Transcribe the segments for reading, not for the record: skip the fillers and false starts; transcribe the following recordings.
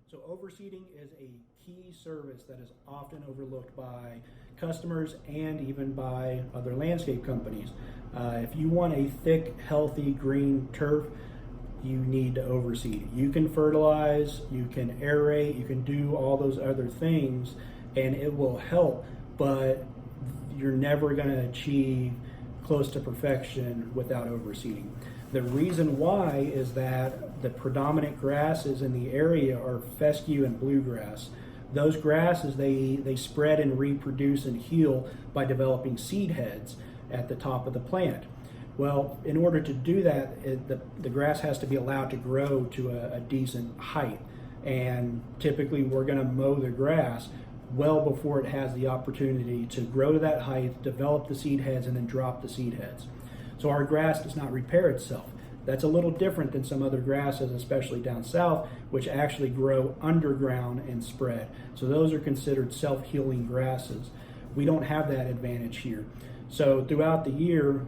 So overseeding is a key service that is often overlooked by customers and even by other landscape companies. If you want a thick, healthy green turf, you need to overseed. You can fertilize, you can aerate, you can do all those other things, and it will help, but you're never going to achieve close to perfection without overseeding. The reason why is that the predominant grasses in the area are fescue and bluegrass. Those grasses, they spread and reproduce and heal by developing seed heads at the top of the plant. Well, in order to do that, the grass has to be allowed to grow to a decent height. And typically we're going to mow the grass well before it has the opportunity to grow to that height, develop the seed heads, and then drop the seed heads. So our grass does not repair itself. That's a little different than some other grasses, especially down south, which actually grow underground and spread. So those are considered self-healing grasses. We don't have that advantage here. So throughout the year,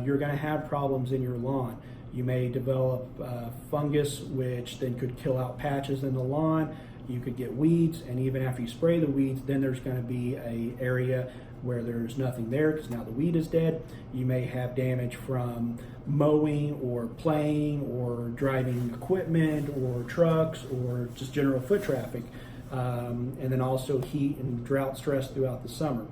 you're going to have problems in your lawn. You may develop fungus, which then could kill out patches in the lawn. You could get weeds, and even after you spray the weeds, then there's going to be an area where there's nothing there because now the weed is dead. You may have damage from mowing or playing or driving equipment or trucks or just general foot traffic, and then also heat and drought stress throughout the summer.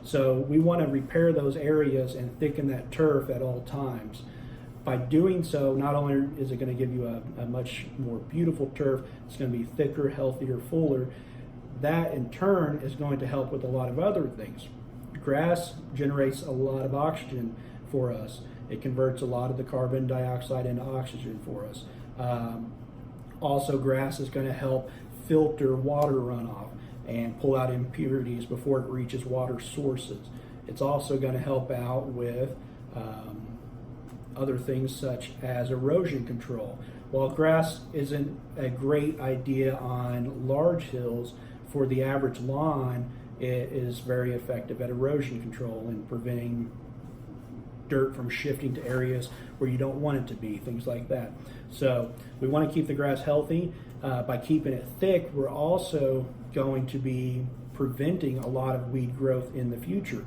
So we want to repair those areas and thicken that turf at all times. By doing so, not only is it going to give you a much more beautiful turf, it's going to be thicker, healthier, fuller. That in turn is going to help with a lot of other things. Grass generates a lot of oxygen for us. It converts a lot of the carbon dioxide into oxygen for us. Also, grass is going to help filter water runoff and pull out impurities before it reaches water sources. It's also going to help out with other things such as erosion control. While grass isn't a great idea on large hills, for the average lawn, it is very effective at erosion control and preventing dirt from shifting to areas where you don't want it to be, things like that. So we want to keep the grass healthy. By keeping it thick, we're also going to be preventing a lot of weed growth in the future.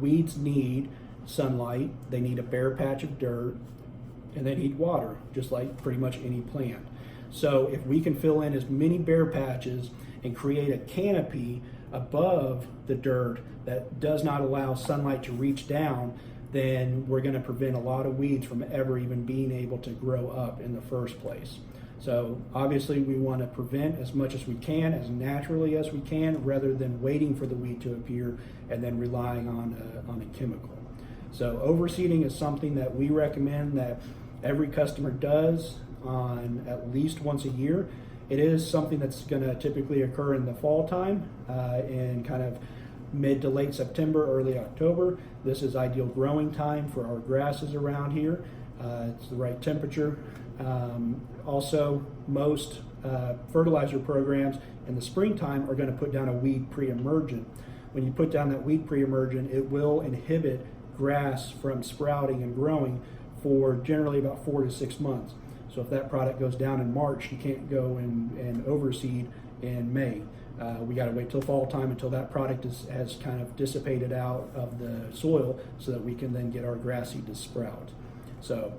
Weeds need sunlight, they need a bare patch of dirt, and they need water, just like pretty much any plant. So if we can fill in as many bare patches and create a canopy above the dirt that does not allow sunlight to reach down, then we're going to prevent a lot of weeds from ever even being able to grow up in the first place. So obviously we want to prevent as much as we can, as naturally as we can, rather than waiting for the weed to appear and then relying on a chemical. So overseeding is something that we recommend that every customer does on at least once a year. It is something that's going to typically occur in the fall time, in kind of mid to late September, early October. This is ideal growing time for our grasses around here. It's the right temperature. Also, most fertilizer programs in the springtime are going to put down a weed pre-emergent. When you put down that weed pre-emergent, it will inhibit grass from sprouting and growing for generally about 4 to 6 months. So if that product goes down in March, you can't go and overseed in May. We got to wait till fall time until that product has kind of dissipated out of the soil so that we can then get our grass seed to sprout. So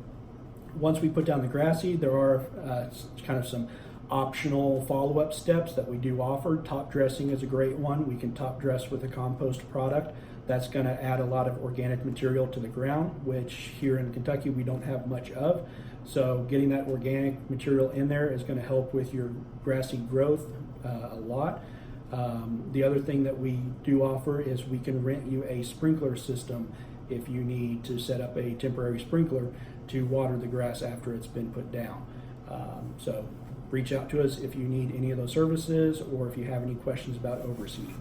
once we put down the grass seed, there are kind of some optional follow-up steps that we do offer. Top dressing is a great one. We can top dress with a compost product. That's going to add a lot of organic material to the ground, which here in Kentucky we don't have much of. So getting that organic material in there is going to help with your grass seed growth a lot. The other thing that we do offer is we can rent you a sprinkler system if you need to set up a temporary sprinkler to water the grass after it's been put down. So reach out to us if you need any of those services or if you have any questions about overseeding.